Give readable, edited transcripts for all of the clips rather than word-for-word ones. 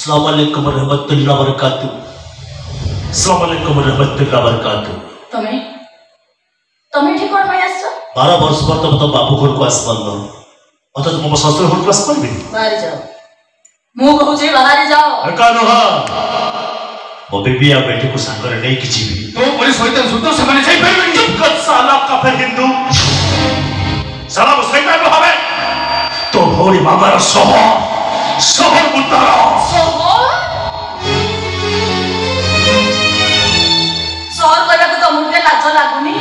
अस्सलामुअलैकुम रहमतुल्लाह वबरकातुहू। अस्सलामुअलैकुम रहमतुल्लाह वबरकातुहू। तमे तमे ठीक कोन भाई आछो 12 वर्ष पर तो बापू घर को आसबंद अत तुम ससुर घर को आसबंद बाहर जाओ मु कहू जे बाहर जाओ का न मो बेबी आ बेटे को संगर नहीं किछि भी तो पुलिस होइतन सुतो से माने जाई परबेनी चुप कर साला काफिर हिंदू साला मुसलमान को हवे तो भोरी मामार शहर मुतार शहर कहला तो मुके लाज लागुनी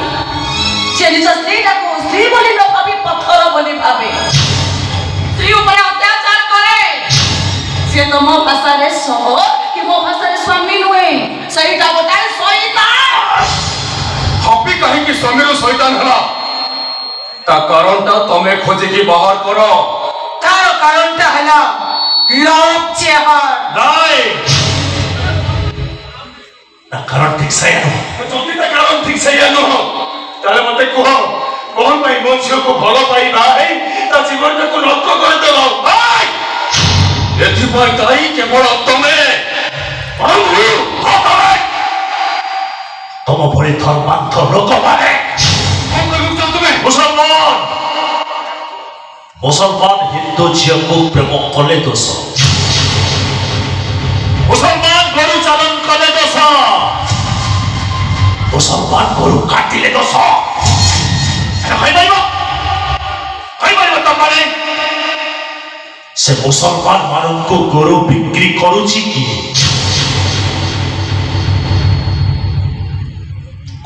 जे निज स्त्री को स्त्री बोली न भाबी पत्थर बोली भाबे स्त्री ऊपर अत्याचार करे से तो मो भाषा रे शहर कि मो भाषा रे स्वामी नुए सहीटा गोटाए शैतान हपी कहि कि स्वामी रो शैतान हला ता कारणटा तमे खोजे की बाहर करो तार कारणटा हला लोभ चेहर नाय ना कारण ठीक से आनो जल्दी ता कारण ठीक से आनो ताले मते कहो कोन भाई मोछियो को भलो पाई भाई ता जीवन को नष्ट कर देलो भाई एथि भाई ताई केवल तमे तुम भरी धर्मांध लोक माने मुसलमान हिंदू झील को प्रेम कले दोष मुसलमान गरु चालन कले दोष मुसलमान गरु काटिले दोष से मुसलमान मानव को गरु बिक्री करुची कि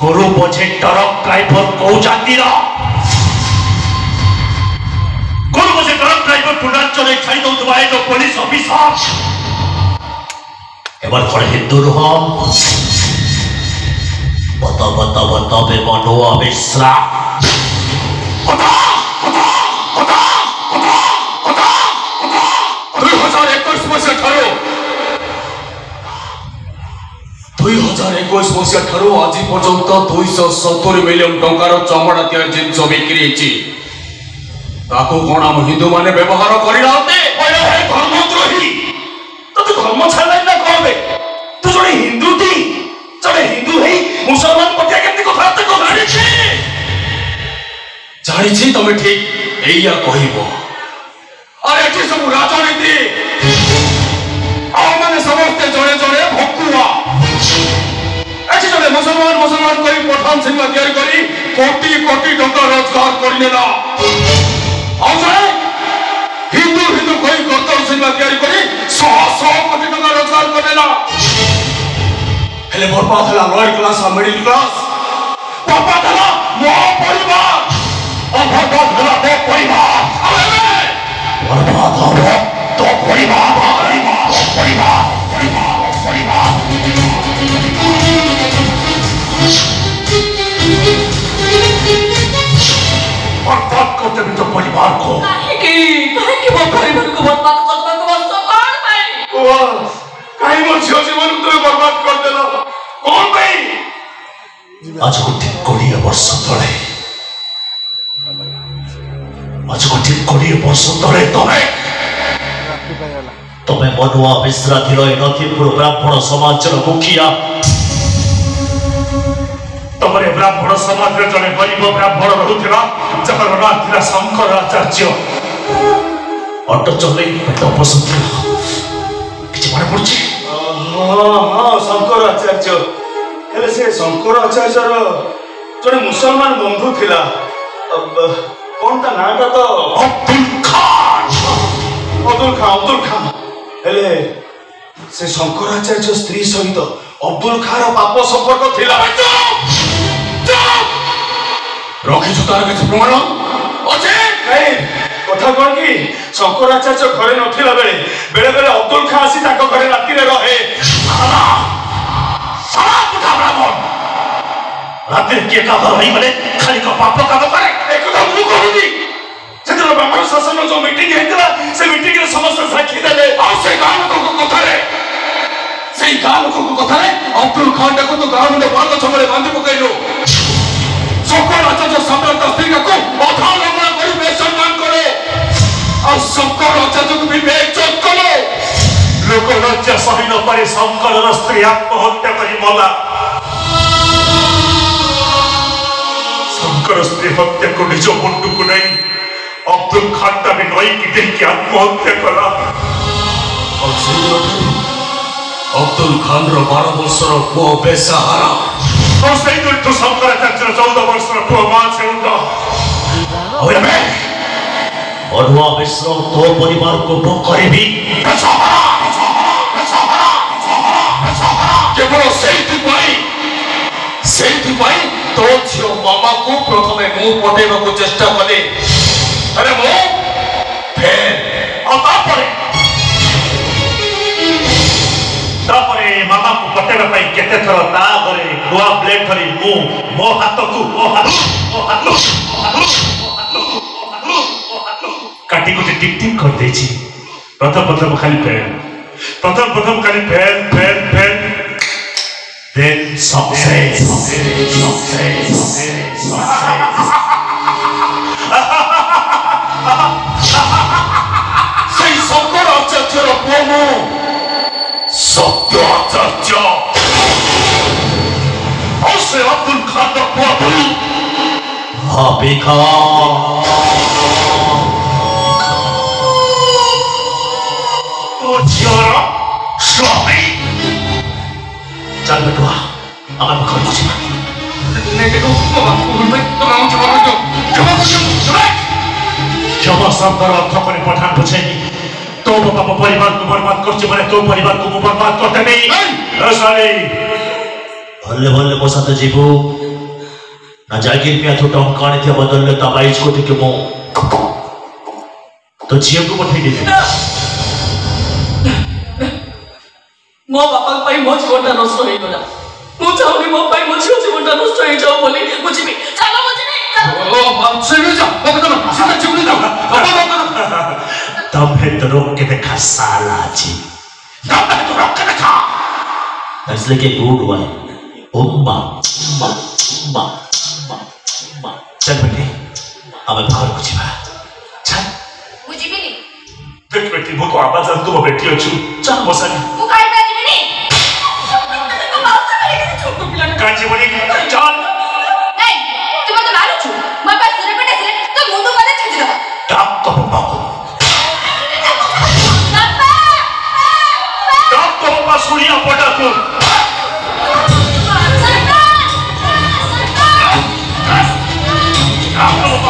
गरु बोझे ट्रक ड्राइवर कौ जातिर गरु बोझे ट्रक ड्राइवर पूर्णांचल खाई दौथुवा जो पुलिस ऑफिसर एबार खड़े हिंदू रुह बता बता बता बे मनोआ मिश्रा बता बता बता बता बता 2021 मसीहा ठारो 2021 मसीहा ठारो आज पर्यंत 270 मिलियन टंकार चमड़ा तैयार जिनस बिक्री होती ताको कोन हम हिंदू माने व्यवहार करिलाते ओए हे धर्मद्रोही तो धर्म छाड़ै ना कहबे तू जने हिंदू थी जने हिंदू है मुसलमान पटिया केमती कथा तो जानी छी तमे ठीक एया कहिबो अरे एठी सब राजनीति आ माने समस्त जणे जणे भकुआ एठी जणे मुसलमान करी पठान सिनेमा तैयार करी कोटी कोटी टका रोजगार करिनेला आ जणे हिंदू कई गतर सिनेमा तैयार करी 100 कोटी टका रोजगार करिनेला हेले बर्बाद हला लोअर क्लास आ मिडिल क्लास बर्बाद हला मो परिवार बर्बाद हला मो परिवार बर्बाद हो तो परिवार बर्बाद करते भी तो परिवार को कि वो परिवार को बर्बाद कर दो को बस कौन भाई वाह काई मो झियो जीवन तो बर्बाद कर देला कौन भाई आज को ठीक 20 वर्ष तले आज को ठीक 20 वर्ष तले तमे मनुआ मिश्रा थिलो नथीपुर ब्राह्मण समाज मुखिया तमरे ब्राह्मण समाज रे जने गरीब ब्राह्मण रहुथिला जकर नाम थिला शंकर आचार्य ऑटो चले पेट पोसुथिला किछ माने पड़छि हाँ शंकर आचार्य हेले से शंकर आचार्य जने मुसलमान बंधु थिला कौन ता नाटा तो अब्दुल खान हेले से शंकर आचार्य स्त्री सहित अब्दुल खान पाप संपर्क थिला रखी तार किछ प्रमाण अछि नहीं कथा कौन कि शंकर आचार्य घरे नथिला बेले बेले बेले अब्दुल खान आसी ताको घरे राति रे रहे सारा पुठा ब्राह्मण राति के का भाई बने खाली का पाप का करे एकदा मु कहूनी जेतरा ब्राह्मण शासन जो मीटिंग हेतला से मीटिंग रे समस्त साक्षी देले आ से गान को कथा रे से गान को कथा रे अब्दुल खान को तो गान में बांध छमले बांध पकैलो शंकर आचार्य सम्राट स्त्री को अथा लंबा करी बेसम्मान करे और शंकर आचार्य को भी बेइज्जत करे लोक लज्जा सही न पारे शंकर स्त्री आत्महत्या करी मला शंकर स्त्री हत्या को निज मुंडू को नहीं अब्दुल खान भी नई की देखी आत्महत्या कला अब्दुल खान रो 12 वर्षर पुओ बेसहारा और सही तो शंकराचार्य 14 वर्षर पुओ मां छेउंदा अडुआ मिश्र तो परिवार को भोग करेबी केवल सेइथि तो झियो मामा को प्रथमे मु पटेबा को चेष्टा कले अरे मु फेर तापरे मामा को पटेबा पई केते थर ता करे दुआ ब्लेड धरी मु मो हाथ काटी कुटी टिक टिक कर देछि प्रथम खाली fan then success sei Shankar Acharya रो पुओ सत्य आचार्य और से अब्दुल खान रो पुओ हाँ बेखा झियोर स्वामी चल बेटुआ आमार घर बुझिबा ने देखो बाबा क्षमा शब्द अर्थ पनि पठान बुझेनी तो बाबा परिवार को बर्बाद करछे माने तो परिवार को बर्बाद करते नहीं साले भले भले मो साथ जीवो ना जागिर पे तो टंकाणी थे बदलले तबाइज को टिके मो तो झियो को पठै दे मो बापा पाई मो जीवनटा नष्ट होई गला मु चाहूनी मो पाई मो जीवनटा नष्ट होई जाओ बोली बुझिबी चलो बुझिबी ओ बाप से जा बाबा तो सीधा जीवन जाओ बाबा तब है तो रोक के देखा साला जी तब है तो रोक के देखा इसलिए के गुड हुआ उम्मा चल बेटे अब घर बुझिबा चल बुझिबी नी देख बेटी मो तो आवाज तुम बेटी अछु चल बसानी मु काई ना जीवनी तो माउस करे के छोटू पिला का जीवनी चल नहीं तुम तो मारू छु मो पास सुरे पेटे से तो मुंडू माने छिड़ दबा टाप को बाबू बाबा टाप को बाबा सुनिया पटा को टाप को